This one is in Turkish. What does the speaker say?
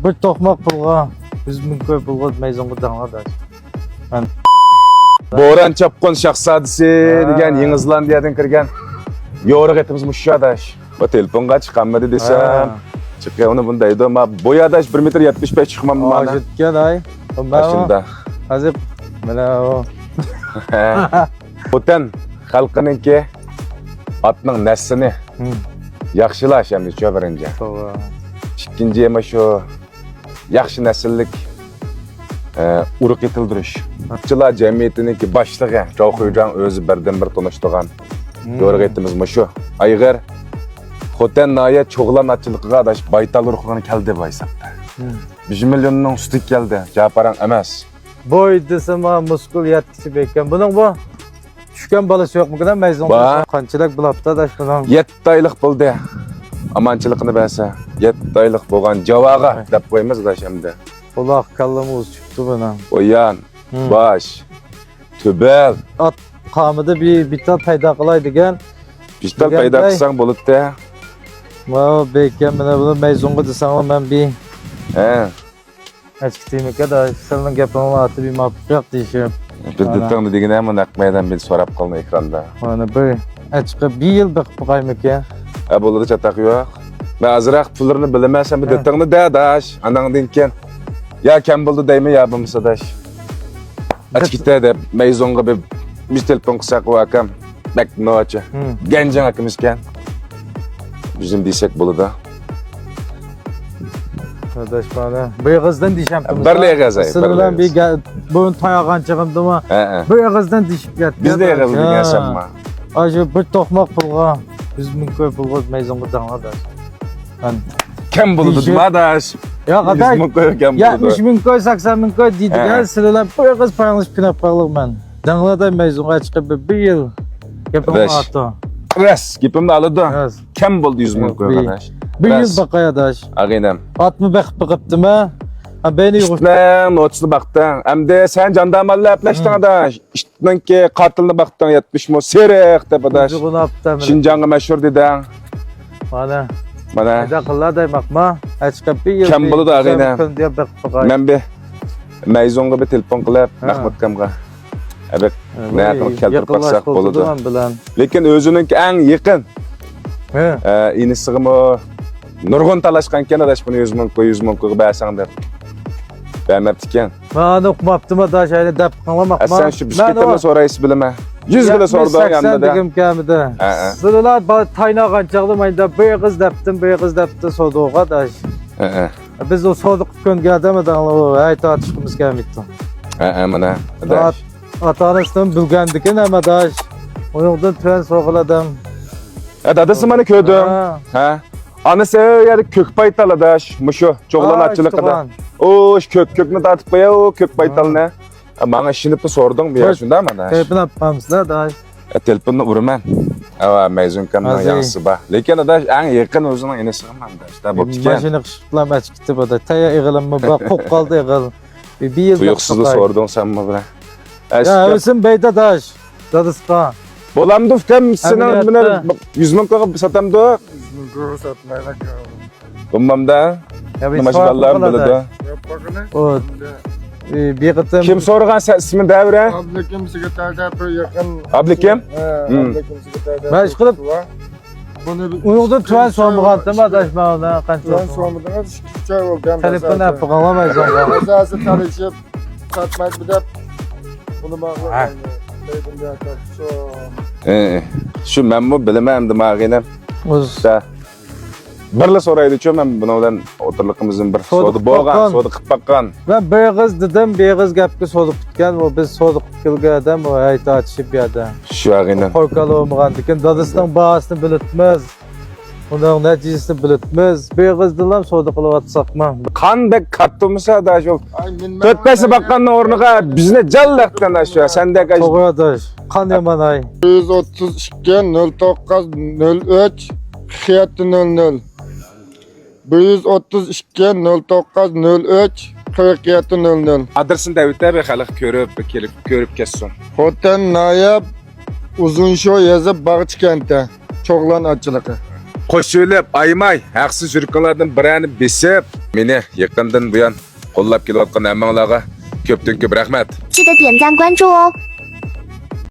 bir tohmak pulga 100 ming koy pulga mezonga danglar. Ben Boran Çapkon Şahzadesi degan Yangi Zelandiyadan kirgan yo'riq etimiz mushshu adash. Bu telefonga chiqanmadi desam, chiqqan uni bunday edi, ama bo'y adash 1.75 m chiqmam mana. Ajitgan ay. Ashunda. Hozir mana o. Xotin xalqininki atning naslini yaxshilash ham shu birinchi. To'g'ri. Ikkinchi ham shu yaxshi nasllik urug' yetildirish. Atchilar jamiyatiniki boshlig'i Javohirjon o'zi birdan bir tanishtirgan yo'riq etimiz shu. Ayg'ir Xotin noya cho'g'lan atchiligiga adash baytal urug'ini keldi bu hisobda. 1 millionning ustiga keldi. Japarang emas. Boy desam muskul yetkichi bekan. Buning bu tushgan balasi yo'qmi-ku mezon? Qanchalik bulapta dash buning? 7 oylik bo'ldi. Amanchilikni bersa, 7 oylik bo'lgan javoga deb qo'yamiz da şimdi. Quloq kallamuz chiqdi buni. O'yan, bosh, tubal. At qamida bir bitta paydo qilay degan. Bitta paydo qilsang bo'libdi. Mana bekan mana buni mezonga desam men bir Açıktayım kadar senin gapini atı bir mapyak deyişim. Bildirtini degene ama nakmaydan bir sorap kalın ekranda. Hani bir açıkta bir yıl bakıp bakayım ki. Bo'ladi chatak yo'q. Ben azraq pullarını bilemezsem bir detini de daş. Anan dinken. Ya kim buldu deymi ya bumsa daş. Açıkta de mezonga bir telefon kısak vakam. Bek noçı. Gencen akımızken. Bizim diysek bulu da. Kardeş bana. Beyazdan dişem. Birliğe gazay. Sırılan bir boyun tayağın çıkındı mı? Beyazdan dişip yattı. Biz de yazdık yaşam mı? Acı bir tohmak pulga. 100 ming koy pulga mezonga danglar da. Kim buldu demaş? Ya kadar 70 ming koy 80 ming koy deydi. Gel sırılan beyaz paranız pinap bağlık ben. Danglarda mezonga çıkıp bir yıl. Yapımı attı. Res, gipimde alıdı. Kim buldu 100 ming koy kardeş? Bir yıl bakaya daş. Ağinem. At mı bakıp mı? Beni yok. İşte notunu baktın. Hem de sen jandarmalarla yaplaştın adaş. İşte ki katilini baktın 70 mo serek de adaş. Şinjan'ı meşhur dedin. Bana. Bana. Hadi kıllar da bakma. Açık bir yıl. Kim buldu ağinem? Ben bir mezonga bir telefon kılıp Mahmut Kamga. Evet. Ne yapalım keltirip baksak buludu. Lekin özünün en yakın. İnisigi mo nurgun talashqanken adaş bunu 100 ming koy bersan deb. Bermeptiken. Ben okumaptım da şöyle dep qalamakma. Sen şu bisketini sorayız bileme. 100 bile sordu yanında da. 80 digim kamida. Sırılar taynagan çağlamayda beyaz deptim soduğuğa daş. Biz o soğuduk gün gelmeden o ay tartışmamız gelmekti. Mana adaş. Atanısından bilgendikin ama daş. Onundan tren soğuladım. Dadası bana köydüm. Anası yani kök baytalı daş. Muşu çoğulan atçılıkta. O kökünü tartıp koya o kök baytalı ne? Bana şimdi bir sordun bir yaşında mı daş? Telefon yapmamızda daş. Telefonunu vurman. Ama mezun kanına yansı ba. Lekin daş en yakın özünün enesi aman daş. Da bu tiken. Maşını kışıklam açıktı bu da. Taya eğilim mi bak kok kaldı eğil. Bir yıl Tuyuksuzlu sordun sen mi bre? Ya ölsün beyde daş. Dadıska. Bolam duftem sana buna 100 ming koyup satam da. 100 ming koyup satmayla kaldım. Bulmam da. Maşallahım bildi. Yap bakını. O bir kıtım. Kim sorgan sen ismin devre? Ablikim sekreterden bir yakın. Ablikim? Ablikim sekreterden. Ben çıkıp. Uyuğda tüven sormadım mı adaş bana kançı. Tüven sormadım mı? Şikayet oldu. Telefonu yapıp alamayız onu. Azası tanışıp satmayı bir de bunu bağlı. Şu men bu bilemem demagine. Usta. Birle soraydı çö men buna bilen oturluğumuzun bir sodu bolgan, sodu qıp bakkan. Ben beyaz dedim, beyaz gapga sodup bitken, o biz sodup kilge adam, o ayta açıp yada. Şu agine. Korkalı olmagan diken, dadısının bağısını bilitmez. Onun neticesini bilitmez. Beyaz dilam sodu qılıp atsakma. Kan bek kattımısa da şu. 4-5 bakkanın ornuğa bizne jallaqtan da şu. Sen de kaç. Toğra daş. Kan yaman ay. 132 09 03 00 132 09 03 00 Adresini Davut abi xalq görüp kessin. Xotin Nayab Uzunşo yazıp Bağçkent'te. Çoğlan açılığı. qo'shilib, aymay, haqsiz yurganlardan birini besib, meni yaqindan buyon qo'llab kelayotgan hammanglarga ko'pdan ko'p rahmat. 记得点赞关注哦。